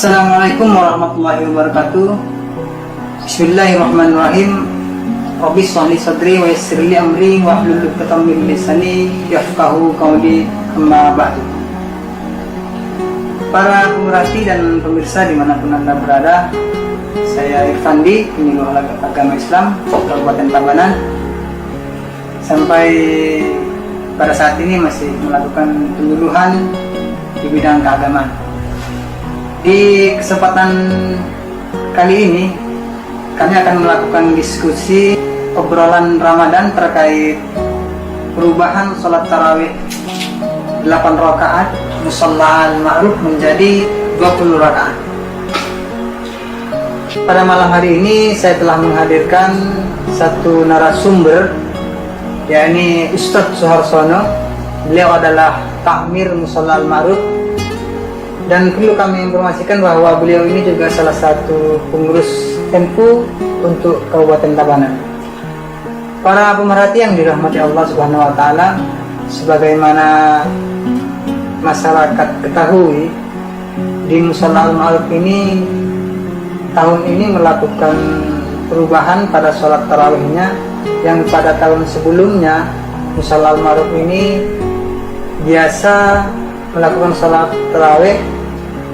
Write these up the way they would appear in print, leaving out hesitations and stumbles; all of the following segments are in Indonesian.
Assalamualaikum warahmatullahi wabarakatuh. Bismillahirrahmanirrahim. Rabbi shrah li sadri wa yassir li amri wahlul 'uqdatam min lisani yafqahu qawli, amma ba'du. Para pemerhati dan pemirsa dimanapun Anda berada, saya Irfandi, penyuluh agama Islam Kabupaten Tabanan. Sampai pada saat ini masih melakukan penyuluhan di bidang keagamaan. Di kesempatan kali ini kami akan melakukan diskusi obrolan Ramadan terkait perubahan sholat tarawih 8 rakaat musalla al-ma'ruf menjadi 20 rakaat. Pada malam hari ini saya telah menghadirkan satu narasumber, yakni Ustadz Suharsono. Beliau adalah takmir musalla al-ma'ruf, dan perlu kami informasikan bahwa beliau ini juga salah satu pengurus NU untuk Kabupaten Tabanan. Para pemerhati yang dirahmati Allah Subhanahu wa taala, sebagaimana masyarakat ketahui, di Musalla Al-Ma'ruf ini tahun ini melakukan perubahan pada sholat tarawihnya, yang pada tahun sebelumnya Musalla Al-Ma'ruf ini biasa melakukan sholat tarawih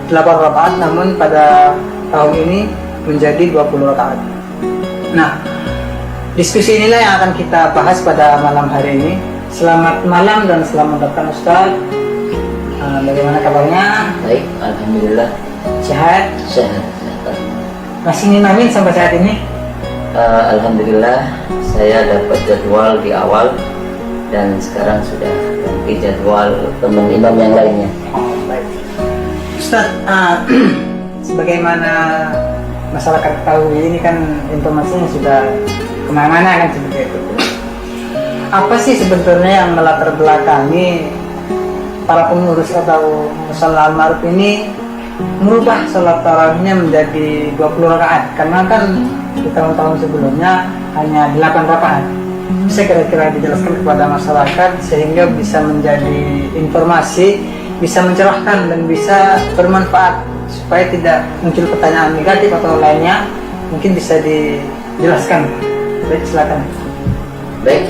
8 rakaat, namun pada tahun ini menjadi 20 rakaat. Nah, diskusi inilah yang akan kita bahas pada malam hari ini. Selamat malam dan selamat datang Ustaz. Bagaimana kabarnya? Baik, alhamdulillah. Sehat? Sehat. Masih nginamin sampai saat ini? Alhamdulillah, saya dapat jadwal di awal dan sekarang sudah ganti jadwal teman imam yang lainnya. Baik. Ustaz, sebagaimana masyarakat tahu ini kan informasinya sudah kemana-mana kan seperti itu. Apa sih sebetulnya yang melatar belakangi para pengurus atau Musalla Al-Ma'ruf ini merubah sholat tarawihnya menjadi 20 rakaat? Karena kan di tahun-tahun sebelumnya hanya 8 rakaat. Bisa kira-kira dijelaskan kepada masyarakat sehingga bisa menjadi informasi, bisa mencerahkan dan bisa bermanfaat supaya tidak muncul pertanyaan negatif atau lainnya, mungkin bisa dijelaskan. Baik, silakan. Baik.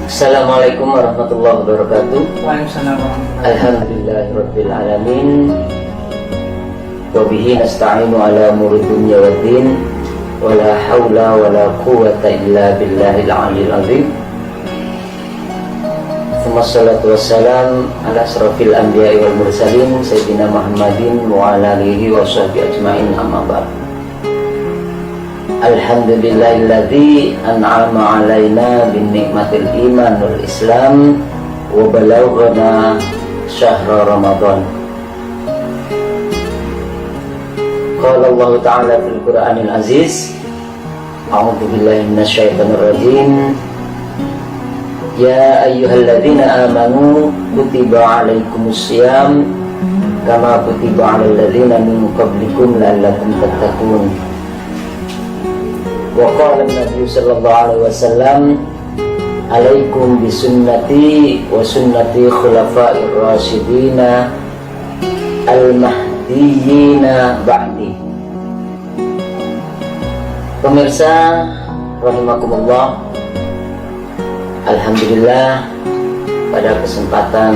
Assalamualaikum warahmatullahi wabarakatuh. Waalaikumsalam warahmatullahi wabarakatuh. Alhamdulillahirabbil alamin. Wa bihi nasta'inu ala umuri dunya waddin. Wala haula wala quwwata illa billahil aliyil azim. Wassalatu wassalam ala asrafil anbiya'i wal mursalin sayyidina Muhammadin wa ala alihi wa sahbihi ajma'in, amma ba'd. Alhamdulillahilladzi an'ama alaina bin ni'matil iman wal islam wa balaghana syahra ramadan. Qala Allah ta'ala fil Qur'anil Aziz, a'udzu billahi minasyaitonir rajim. Ya ayyuhalladzina amanu kutiba alaikumus syiyam kama kutiba alal ladzina min qablikum la'allakum tattaqun. Wa qala an-nabiy sallallahu alaihi wasallam, alaikum bisunnati wa sunnati khulafa'ir rasyidina al-mahdiyyina ba'di. Pemirsa rahimakumullah, alhamdulillah pada kesempatan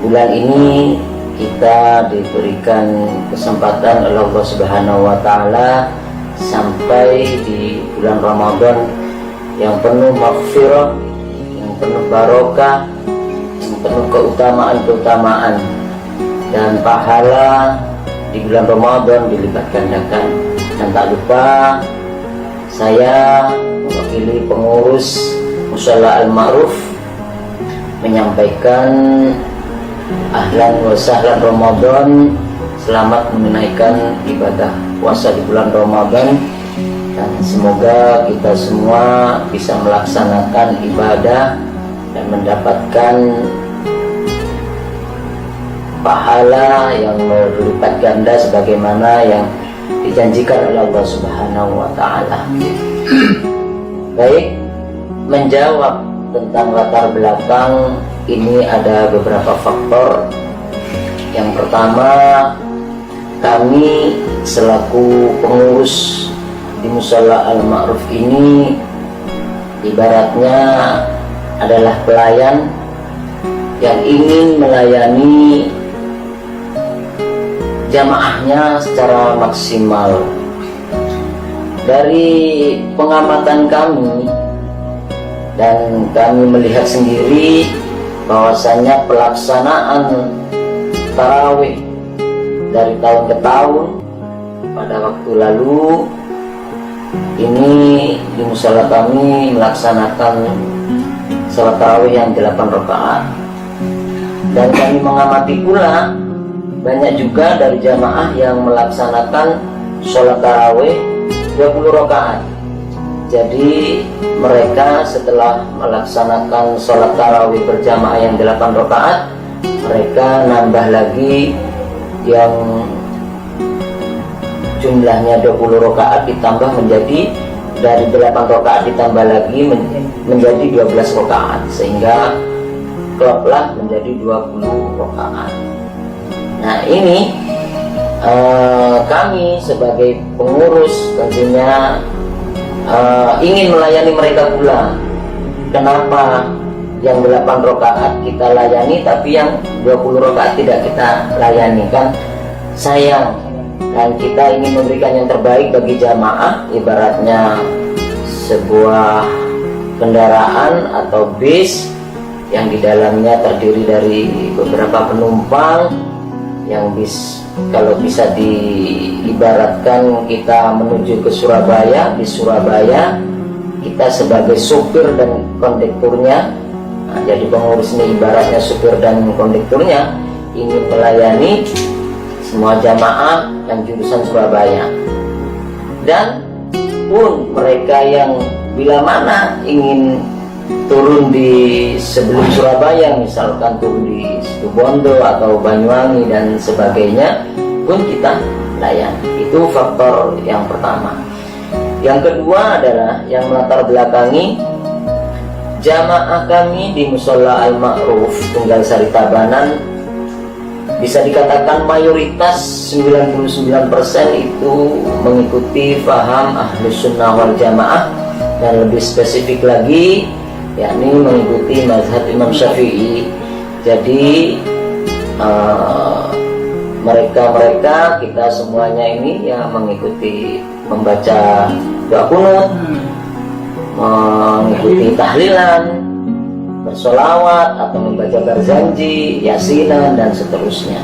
bulan ini kita diberikan kesempatan oleh Allah Subhanahu wa taala sampai di bulan Ramadan yang penuh maghfirah, yang penuh barokah, yang penuh keutamaan dan pahala di bulan Ramadan dilipat gandakan. Dan tak lupa saya mewakili pengurus Musalla Al-Ma'ruf menyampaikan ahlan wa sahlan Ramadan, selamat menunaikan ibadah puasa di bulan Ramadan, dan semoga kita semua bisa melaksanakan ibadah dan mendapatkan pahala yang berlipat ganda sebagaimana yang dijanjikan oleh Allah Subhanahu wa taala. Baik, menjawab tentang latar belakang ini ada beberapa faktor Yang pertama, kami selaku pengurus di Mushola Al-Ma'ruf ini ibaratnya adalah pelayan yang ingin melayani jamaahnya secara maksimal. Dari pengamatan kami dan kami melihat sendiri bahwasanya pelaksanaan tarawih dari tahun ke tahun pada waktu lalu ini di mushola kami melaksanakan salat tarawih yang 8 rakaat, dan kami mengamati pula banyak juga dari jamaah yang melaksanakan sholat tarawih 20 rakaat. Jadi mereka setelah melaksanakan sholat tarawih berjamaah yang 8 rakaat, mereka nambah lagi yang jumlahnya 20 rakaat ditambah menjadi dari 8 rakaat ditambah lagi menjadi 12 rakaat, sehingga klublah menjadi 20 rakaat. Nah ini kami sebagai pengurus tentunya ingin melayani mereka pula. Kenapa yang 8 rakaat kita layani tapi yang 20 rakaat tidak kita layani? Kan sayang. Dan kita ingin memberikan yang terbaik bagi jamaah, ibaratnya sebuah kendaraan atau bis yang di dalamnya terdiri dari beberapa penumpang, yang kalau bisa diibaratkan kita menuju ke Surabaya. Di Surabaya kita sebagai supir dan kondekturnya, jadi pengurus ini ibaratnya supir dan kondekturnya, ingin melayani semua jamaah yang jurusan Surabaya. Dan pun mereka yang bila mana ingin turun di sebelum Surabaya, misalkan turun di Situbondo atau Banyuwangi dan sebagainya, pun kita layani. Itu faktor yang pertama. Yang kedua adalah yang melatar belakangi jamaah kami di Mushola Al-Ma'ruf Tunggal Sari Tabanan, bisa dikatakan mayoritas 99% itu mengikuti paham Ahlus Sunnah wal Jamaah, dan lebih spesifik lagi yakni mengikuti mazhab Imam Syafi'i. Jadi mereka kita semuanya ini yang mengikuti membaca doa kunut, mengikuti tahlilan, bersolawat atau membaca barzanji, yasinan dan seterusnya.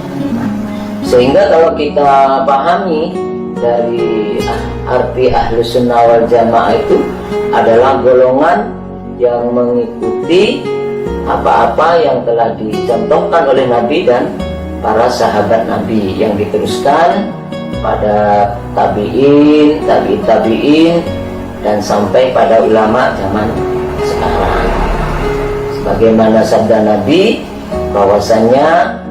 Sehingga kalau kita pahami dari arti Ahlus Sunnah wal Jamaah itu adalah golongan yang mengikuti apa-apa yang telah dicontohkan oleh Nabi dan para sahabat Nabi, yang diteruskan pada tabi'in, tabi'in dan sampai pada ulama zaman sekarang. Bagaimana sabda Nabi bahwasanya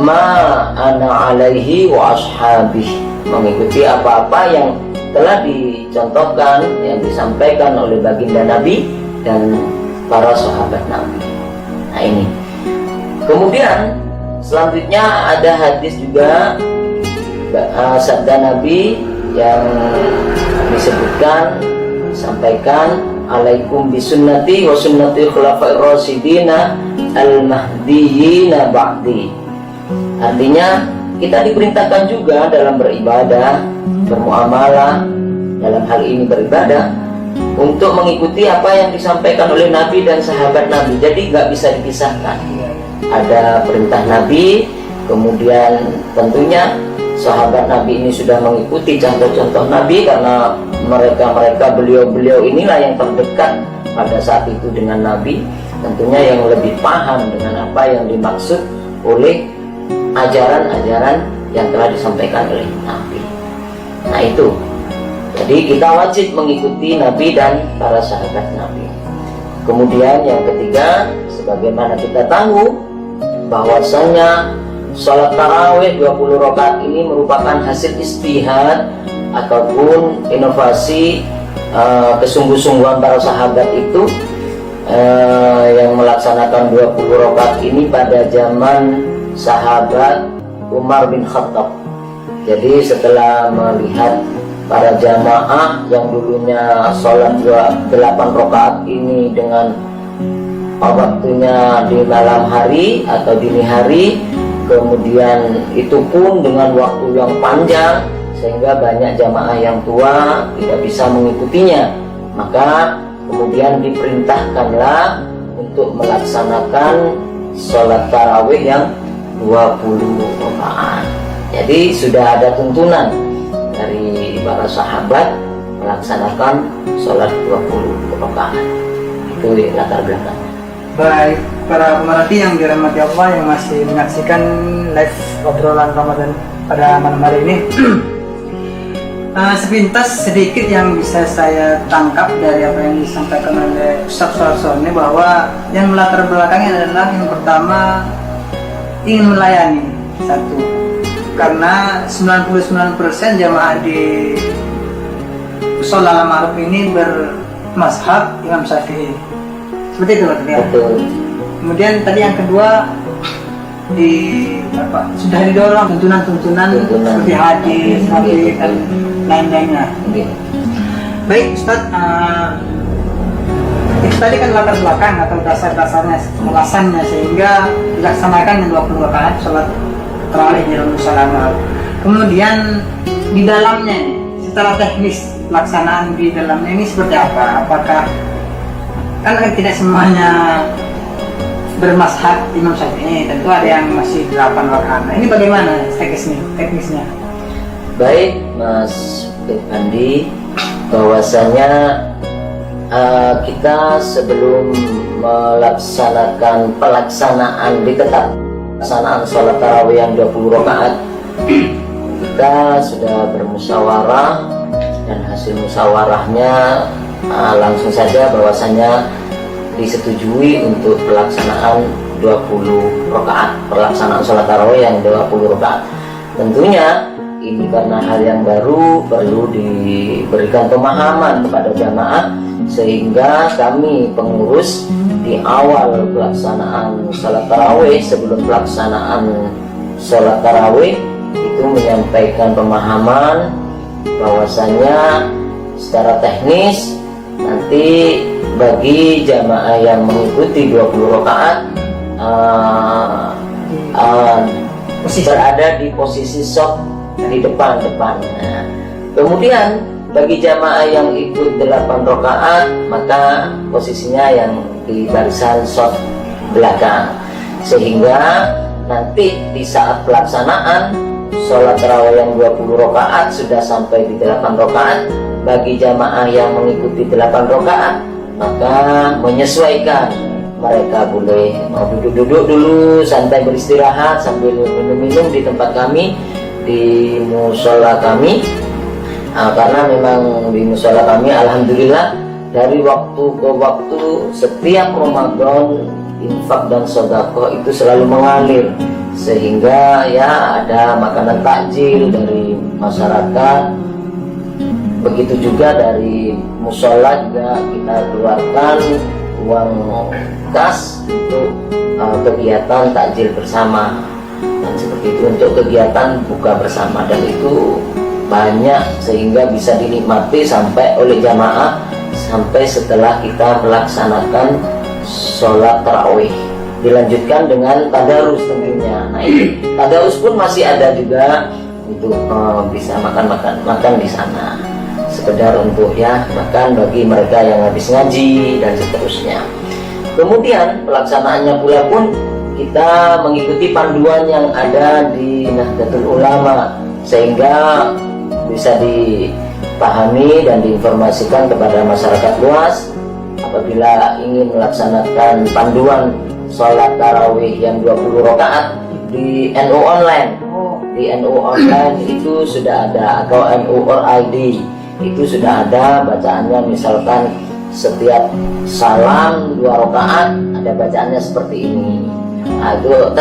ma ana alaihi wa ashabih, mengikuti apa-apa yang telah dicontohkan, yang disampaikan oleh baginda Nabi dan para sahabat Nabi. Nah ini. Kemudian selanjutnya ada hadis juga sabda Nabi yang disebutkan, disampaikan, alaikum bisunnati wa sunnati khulafa'ir rasyidina al-mahdiyina ba'di. Artinya kita diperintahkan juga dalam beribadah, bermuamalah, dalam hal ini beribadah, untuk mengikuti apa yang disampaikan oleh Nabi dan sahabat Nabi. Jadi nggak bisa dipisahkan. Ada perintah Nabi, kemudian tentunya sahabat Nabi ini sudah mengikuti contoh-contoh Nabi, karena beliau inilah yang terdekat pada saat itu dengan Nabi, tentunya yang lebih paham dengan apa yang dimaksud oleh ajaran-ajaran yang telah disampaikan oleh Nabi. Nah itu, jadi kita wajib mengikuti Nabi dan para sahabat Nabi. Kemudian yang ketiga, sebagaimana kita tahu bahwasanya sholat tarawih 20 rakaat ini merupakan hasil istihad ataupun inovasi kesungguh-sungguhan para sahabat itu yang melaksanakan 20 rakaat ini pada zaman sahabat Umar bin Khattab. Jadi setelah melihat para jamaah yang dulunya sholat 8 rakaat ini dengan waktunya di malam hari atau dini hari, kemudian itu pun dengan waktu yang panjang sehingga banyak jamaah yang tua tidak bisa mengikutinya, maka kemudian diperintahkanlah untuk melaksanakan sholat tarawih yang 20 rakaat. Jadi sudah ada tuntunan dari para sahabat melaksanakan sholat 20 rakaat. Itu latar belakang. Baik, para pemerhati yang dirahmati Allah yang masih menyaksikan live obrolan Ramadan pada malam hari ini. Sepintas sedikit yang bisa saya tangkap dari apa yang disampaikan oleh Ustaz Suharso ini, bahwa yang melatar belakangnya adalah yang pertama ingin melayani satu, karena 99% jamaah di Sholat Al-Ma'ruf ini bermazhab Imam Syafi'i. Seperti itu Pak. Betul. Kemudian tadi yang kedua sudah didorong tuntunan seperti hadis, dan lain-lainnya. Baik Ustaz, itu tadi kan latar belakang atau dasar-dasarnya, alasannya sehingga dilaksanakan yang 20 rakaat sholat tarawih di Rasulullah. Kemudian di dalamnya, secara teknis pelaksanaan di dalamnya ini seperti apa? Apakah kan tidak semuanya bermazhab Imam Syafi'i, tentu ada yang masih 8 rakaat. Nah, ini bagaimana teknisnya? Baik Mas Andi, bahwasanya kita sebelum melaksanakan pelaksanaan sholat tarawih yang 20 rakaat, kita sudah bermusyawarah, dan hasil musyawarahnya langsung saja bahwasanya disetujui untuk pelaksanaan 20 rakaat, pelaksanaan sholat tarawih yang 20 rakaat. Tentunya ini karena hal yang baru, perlu diberikan pemahaman kepada jamaah, sehingga kami pengurus di awal pelaksanaan sholat tarawih, sebelum pelaksanaan sholat tarawih itu menyampaikan pemahaman bahwasanya secara teknis nanti bagi jamaah yang mengikuti 20 rakaat berada di posisi shaf di depan. Nah, kemudian bagi jamaah yang ikut 8 rakaat, maka posisinya yang di barisan shaf belakang, sehingga nanti di saat pelaksanaan sholat tarawih yang 20 rakaat sudah sampai di 8 rakaat, bagi jamaah yang mengikuti 8 rakaat maka menyesuaikan, mereka boleh mau duduk-duduk dulu santai beristirahat sambil minum-minum di tempat kami, di musola kami. Karena memang di musola kami alhamdulillah dari waktu ke waktu setiap Ramadan infak dan sedekah itu selalu mengalir, sehingga ya ada makanan takjil dari masyarakat. Begitu juga dari musola juga kita keluarkan uang kas untuk kegiatan takjil bersama, dan seperti itu untuk kegiatan buka bersama, dan itu banyak sehingga bisa dinikmati sampai oleh jamaah sampai setelah kita melaksanakan sholat tarawih. Dilanjutkan dengan tadarus tentunya. Nah itu tadarus pun masih ada juga, itu bisa makan di sana, sekedar untuk ya makan bagi mereka yang habis ngaji dan seterusnya. Kemudian pelaksanaannya pula pun kita mengikuti panduan yang ada di Nahdlatul Ulama, sehingga bisa dipahami dan diinformasikan kepada masyarakat luas apabila ingin melaksanakan panduan sholat tarawih yang 20 rakaat di NU Online. Di NU Online itu sudah ada, atau NU ID itu sudah ada bacaannya, misalkan setiap salam 2 rakaat ada bacaannya seperti ini. Nah, itu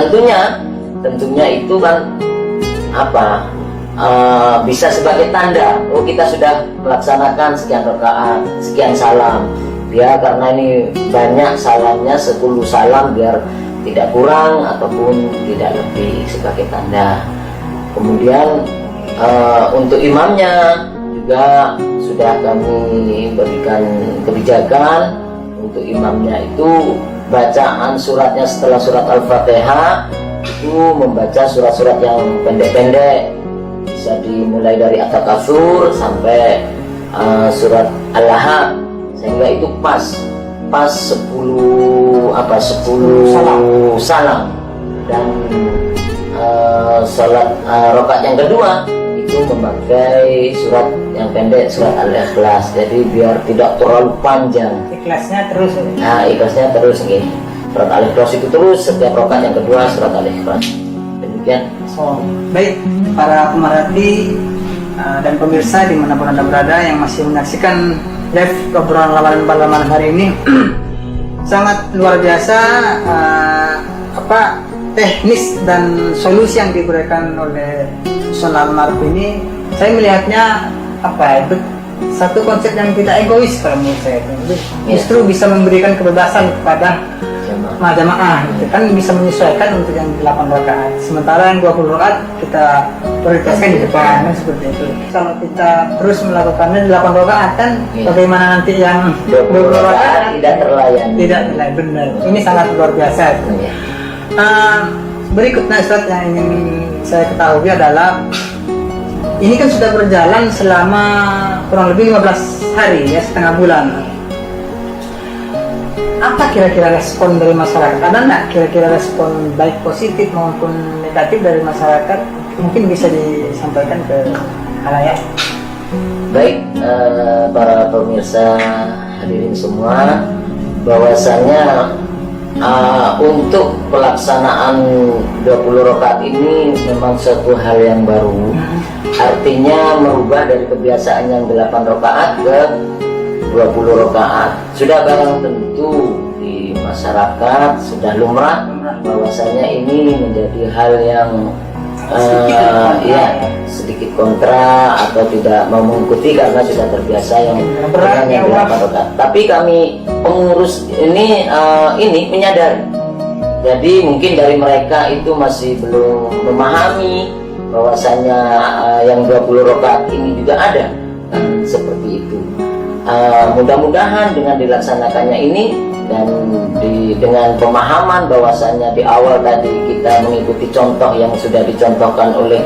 tentunya itu kan bisa sebagai tanda, oh kita sudah melaksanakan sekian rakaat, sekian salam. Karena ini banyak salamnya 10 salam, biar tidak kurang ataupun tidak lebih sebagai tanda. Kemudian untuk imamnya juga sudah kami berikan kebijakan. Untuk imamnya itu bacaan suratnya setelah surat Al-Fatihah itu membaca surat-surat yang pendek-pendek, bisa dimulai dari At-Takatsur sampai surat Al-Lahab, sehingga itu pas 10 salam. Dan salat rakaat yang kedua itu memakai surat yang pendek, surat Al-Ikhlas, jadi biar tidak terlalu panjang. Ikhlasnya terus. Nah, ikhlasnya terus nih. Surat Al-Ikhlas itu terus setiap rakaat yang kedua surat Al-Ikhlas. Demikian. Baik, para pemerhati dan pemirsa dimanapun Anda berada yang masih menyaksikan live obrolan malam hari ini, sangat luar biasa teknis dan solusi yang diberikan oleh Ustaz Almarhum ini. Saya melihatnya itu satu konsep yang tidak egois kalau menurut saya. Justru bisa memberikan kebebasan kepada jamaah, gitu kan, bisa menyesuaikan untuk yang 8 rakaat, sementara yang 20 rakaat kita prioritaskan di depan, kan seperti itu. Kalau kita terus melakukannya 8 rakaat kan, bagaimana nanti yang 20 rakaat tidak terlayani? Tidak terlayani, benar. Ini sangat luar biasa. Berikutnya Ustaz yang ingin saya ketahui adalah ini kan sudah berjalan selama kurang lebih 15 hari ya, setengah bulan. Apa kira-kira respon dari masyarakat? Ada nggak kira-kira respon baik positif maupun negatif dari masyarakat? Mungkin bisa disampaikan ke khalayak. Baik, para pemirsa hadirin semua, bahwasanya untuk pelaksanaan 20 rakaat ini memang suatu hal yang baru. Artinya merubah dari kebiasaan yang 8 rakaat ke 20 rakaat. Sudah barang tentu di masyarakat, sudah lumrah bahwasanya ini menjadi hal yang sedikit kontra atau tidak mau mengikuti karena sudah terbiasa yang hanya 8 rakaat. Tapi kami pengurus ini menyadari. Jadi mungkin dari mereka itu masih belum memahami bahwasanya yang 20 rakaat ini juga ada, kan seperti itu. Mudah-mudahan dengan dilaksanakannya ini dan dengan pemahaman bahwasanya di awal tadi kita mengikuti contoh yang sudah dicontohkan oleh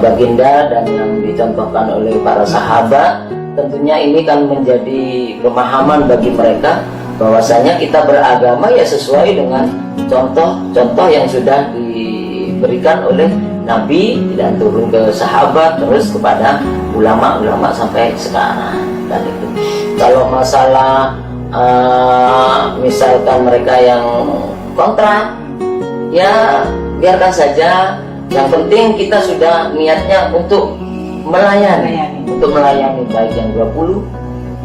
baginda dan yang dicontohkan oleh para sahabat, tentunya ini kan menjadi pemahaman bagi mereka bahwasanya kita beragama ya sesuai dengan contoh-contoh yang sudah diberikan oleh Nabi dan turun ke sahabat terus kepada ulama-ulama sampai sekarang. Dan itu kalau masalah misalkan mereka yang kontra, ya biarkan saja. Yang penting kita sudah niatnya untuk melayani baik yang 20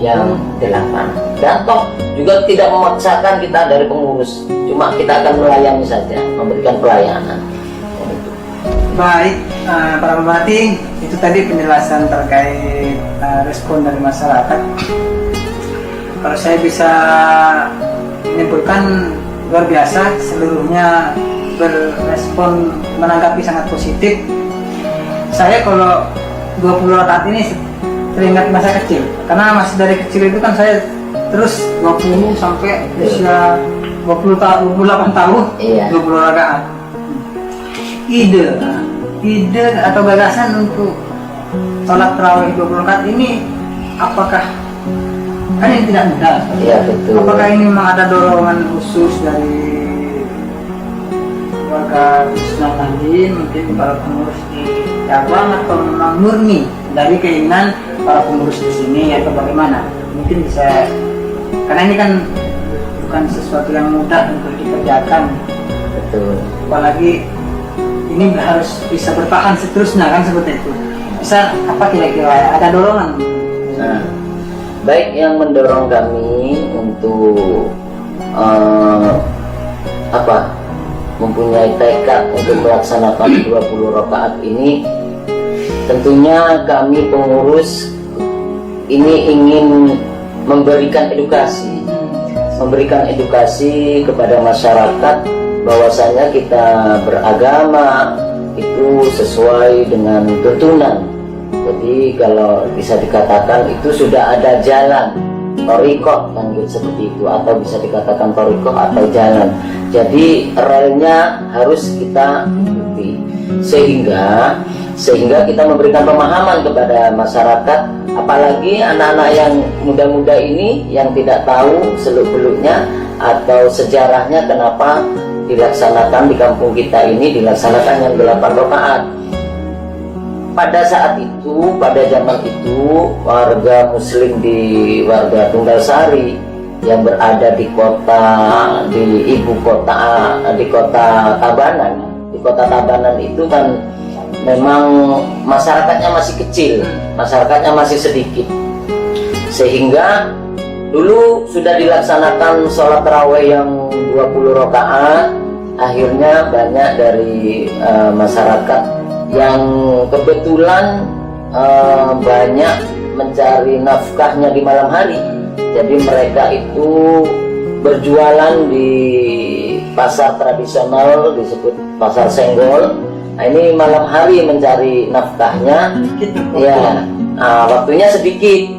yang 8. Dan toh juga tidak memaksakan kita dari pengurus, cuma kita akan melayani saja, memberikan pelayanan. Baik, para pemerhati, itu tadi penjelasan terkait respon dari masyarakat. Kalau saya bisa menyimpulkan, luar biasa, seluruhnya berrespon, menanggapi sangat positif. Saya kalau 20 rakaat ini teringat masa kecil, karena masih dari kecil itu kan saya terus 20 sampai usia 28 tahun, 20 rakaat. Ide atau gagasan untuk sholat tarawih 20 rakaat ini, apakah kan ini tidak mudah? Iya, betul. Apakah ini memang ada dorongan khusus dari warga Islam tadi, mungkin para pengurus di cabang, atau memang murni dari keinginan para pengurus di sini, atau bagaimana? Mungkin bisa, karena ini kan bukan sesuatu yang mudah untuk dikerjakan. Betul. Apalagi ini harus bisa bertahan seterusnya, kan seperti itu. Bisa apa kira-kira ada dorongan? Nah, baik, yang mendorong kami untuk mempunyai tekad untuk melaksanakan 20 rakaat ini, tentunya kami pengurus ini ingin memberikan edukasi kepada masyarakat bahwasanya kita beragama itu sesuai dengan tuntunan. Jadi kalau bisa dikatakan itu sudah ada jalan thariqah kan gitu, seperti itu, atau bisa dikatakan thariqah atau jalan. Jadi relnya harus kita ikuti sehingga kita memberikan pemahaman kepada masyarakat, apalagi anak-anak yang muda-muda ini yang tidak tahu seluk-beluknya atau sejarahnya kenapa dilaksanakan di kampung kita ini dilaksanakan yang 8 rakaat. Pada saat itu, pada zaman itu, warga muslim warga Tunggal Sari yang berada di ibu kota, di kota Tabanan. Di kota Tabanan itu kan memang masyarakatnya masih kecil, masyarakatnya masih sedikit, sehingga dulu sudah dilaksanakan sholat tarawih yang 20 rakaat. Akhirnya banyak dari masyarakat yang kebetulan banyak mencari nafkahnya di malam hari. Jadi mereka itu berjualan di pasar tradisional disebut pasar Senggol. Nah, ini malam hari mencari nafkahnya, ya waktunya sedikit.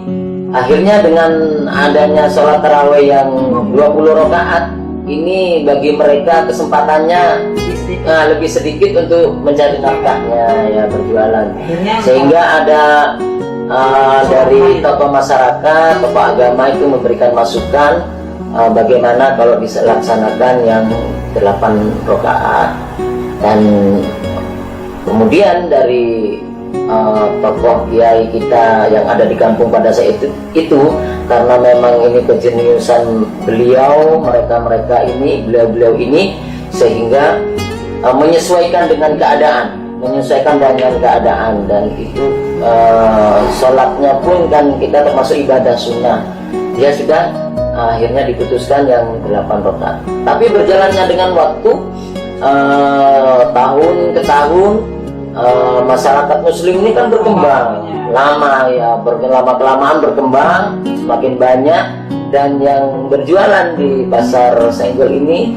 Akhirnya dengan adanya sholat tarawih yang 20 rakaat ini bagi mereka kesempatannya lebih sedikit untuk mencari nafkahnya, ya berjualan. Sehingga ada dari tokoh masyarakat, tokoh agama itu memberikan masukan bagaimana kalau dilaksanakan yang 8 rakaat. Dan kemudian dari tokoh kiai kita yang ada di kampung pada saat itu karena memang ini kejeniusan beliau, beliau ini sehingga menyesuaikan dengan keadaan, dan itu sholatnya pun kan kita termasuk ibadah sunnah. Dia sudah akhirnya diputuskan yang 8 rakaat. Tapi berjalannya dengan waktu, tahun ke tahun, masyarakat muslim ini kan berkembang lama-kelamaan berkembang semakin banyak, dan yang berjualan di pasar Senggol ini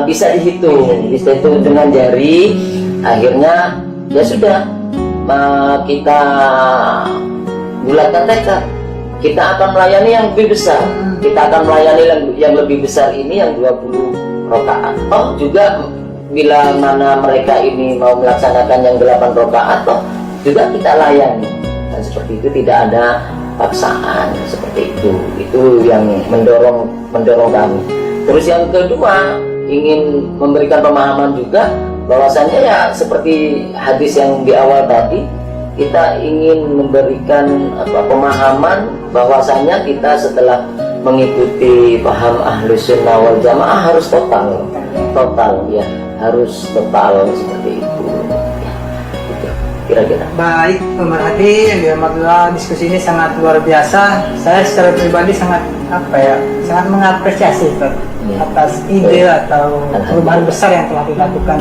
bisa dihitung dengan jari. Akhirnya ya sudah, kita bulatkan tekad, kita akan melayani yang lebih besar, kita akan melayani yang lebih besar ini yang 20 rakaat. Oh juga bila mana mereka ini mau melaksanakan yang 8 rakaat, toh juga kita layani. Dan seperti itu, tidak ada paksaan seperti itu. Itu yang mendorong kami. Terus yang kedua, ingin memberikan pemahaman juga bahwasannya ya seperti hadis yang di awal tadi, kita ingin memberikan pemahaman bahwasanya kita setelah mengikuti paham Ahlus Sunnah wal Jamaah harus total ya, harus total seperti itu ya, gitu, kira-kira. Baik, pemerhati yang dirahmati, diskusi ini sangat luar biasa. Saya secara pribadi sangat sangat mengapresiasi atas ide atau perubahan besar yang telah dilakukan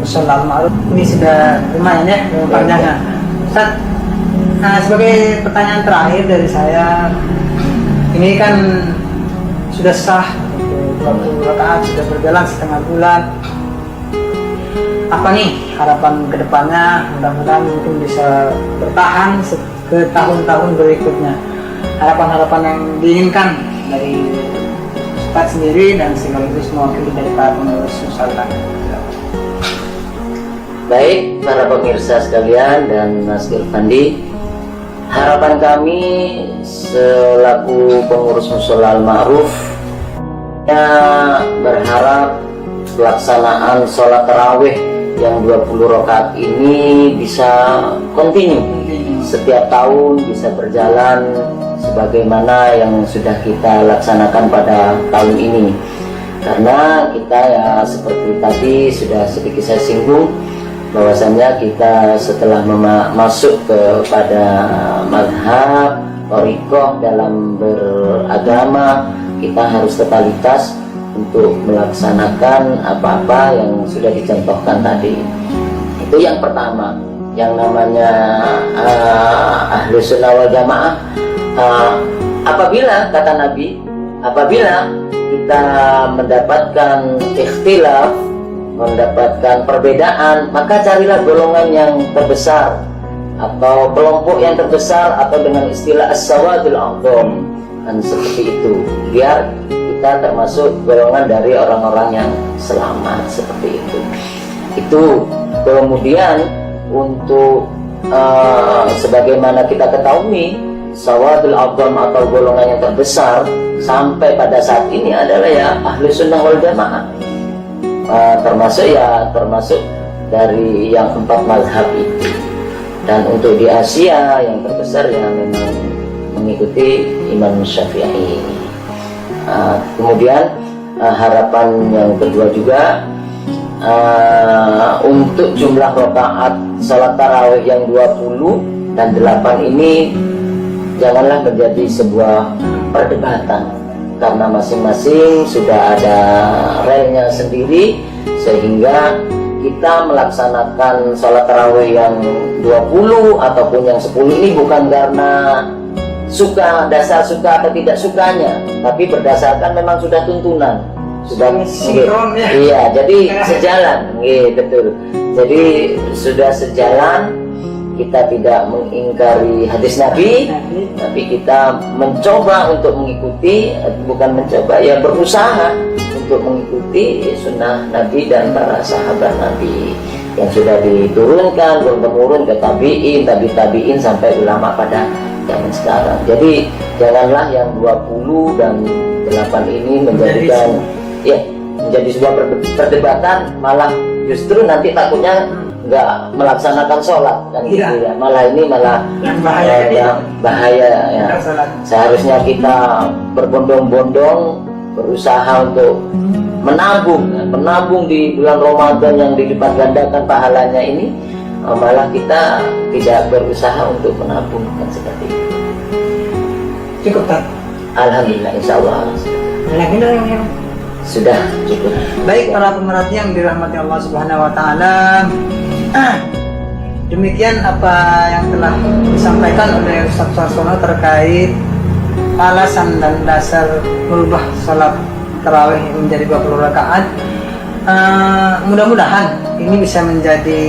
Musola Al-Ma'ruf. Ini sudah lumayan ya panjangnya. Ustaz, sebagai pertanyaan terakhir dari saya, ini kan sudah sah 20 rakaat, sudah berjalan setengah bulan. Apa nih harapan kedepannya? Mudah-mudahan mungkin bisa bertahan ke tahun-tahun berikutnya. Harapan-harapan yang diinginkan dari Ustaz sendiri dan sekaligus mewakili dari para pengurus Musola. Baik, para pemirsa sekalian dan Mas Irfandi, harapan kami selaku pengurus Musola Al-Ma'ruf berharap pelaksanaan sholat tarawih yang 20 rakaat ini bisa kontinu setiap tahun, bisa berjalan sebagaimana yang sudah kita laksanakan pada tahun ini. Karena kita ya seperti tadi sudah sedikit saya singgung, bahwasanya kita setelah masuk kepada mazhab thariqah dalam beragama, kita harus totalitas untuk melaksanakan apa-apa yang sudah dicontohkan tadi. Itu yang pertama. Yang namanya Ahlus Sunnah wal Jamaah, apabila kata Nabi apabila kita mendapatkan ikhtilaf, mendapatkan perbedaan, maka carilah golongan yang terbesar atau kelompok yang terbesar, atau dengan istilah as-sawadul a'dham, dan seperti itu, biar kita termasuk golongan dari orang-orang yang selamat, seperti itu. Itu kemudian untuk sebagaimana kita ketahui, sawadul a'dham atau golongan yang terbesar sampai pada saat ini adalah ya ahli sunnah wal jamaah, termasuk dari yang 4 mazhab itu. Dan untuk di Asia yang terbesar ya memang mengikuti Imam Syafi'i. Kemudian harapan yang kedua juga, untuk jumlah rakaat salat tarawih yang 20 dan 8 ini janganlah menjadi sebuah perdebatan, karena masing-masing sudah ada relnya sendiri, sehingga kita melaksanakan salat tarawih yang 20 ataupun yang 10 ini bukan karena dasar suka atau tidak sukanya, tapi berdasarkan memang sudah tuntunan, sudah sinkron ya. Iya, jadi sejalan, betul. Jadi sudah sejalan, kita tidak mengingkari hadis Nabi, tapi kita mencoba untuk mengikuti, bukan mencoba ya, berusaha untuk mengikuti sunnah Nabi dan para sahabat Nabi yang sudah diturunkan turun-temurun ke tabi'in, tabi'in sampai ulama pada zaman sekarang. Jadi janganlah yang 20 dan 8 ini menjadikan menjadi sebuah perdebatan, malah justru nanti takutnya nggak melaksanakan sholat kan, gitu ya. Malah bahaya ya. Seharusnya kita berbondong-bondong berusaha untuk menabung di bulan Ramadan yang dilipat gandakan pahalanya ini, malah kita tidak berusaha untuk menabung kan, seperti itu. Cukup tak? Alhamdulillah, insya Allah sudah cukup. Baik para pemerhati yang dirahmati Allah Subhanahu wa Ta'ala, demikian apa yang telah disampaikan oleh Ustaz Suharsono terkait alasan dan dasar merubah salat tarawih menjadi 20 rakaat. Mudah-mudahan ini bisa menjadi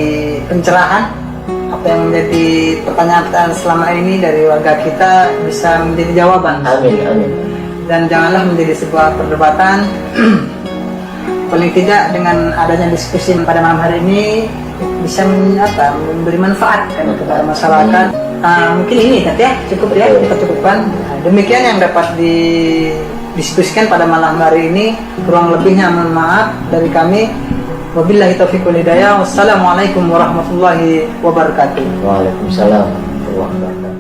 pencerahan, apa yang menjadi pertanyaan selama ini dari warga kita bisa menjadi jawaban. Amin, amin. Dan janganlah menjadi sebuah perdebatan. Paling tidak dengan adanya diskusi pada malam hari ini bisa memberi manfaat kan kepada masyarakat. Mungkin ini ya cukup ya, kita cukupkan. Demikian yang dapat didiskusikan pada malam hari ini. Kurang lebihnya mohon maaf dari kami. Wabillahi taufiq wal hidayah. Wassalamualaikum warahmatullahi wabarakatuh. Waalaikumsalam warahmatullahi wabarakatuh.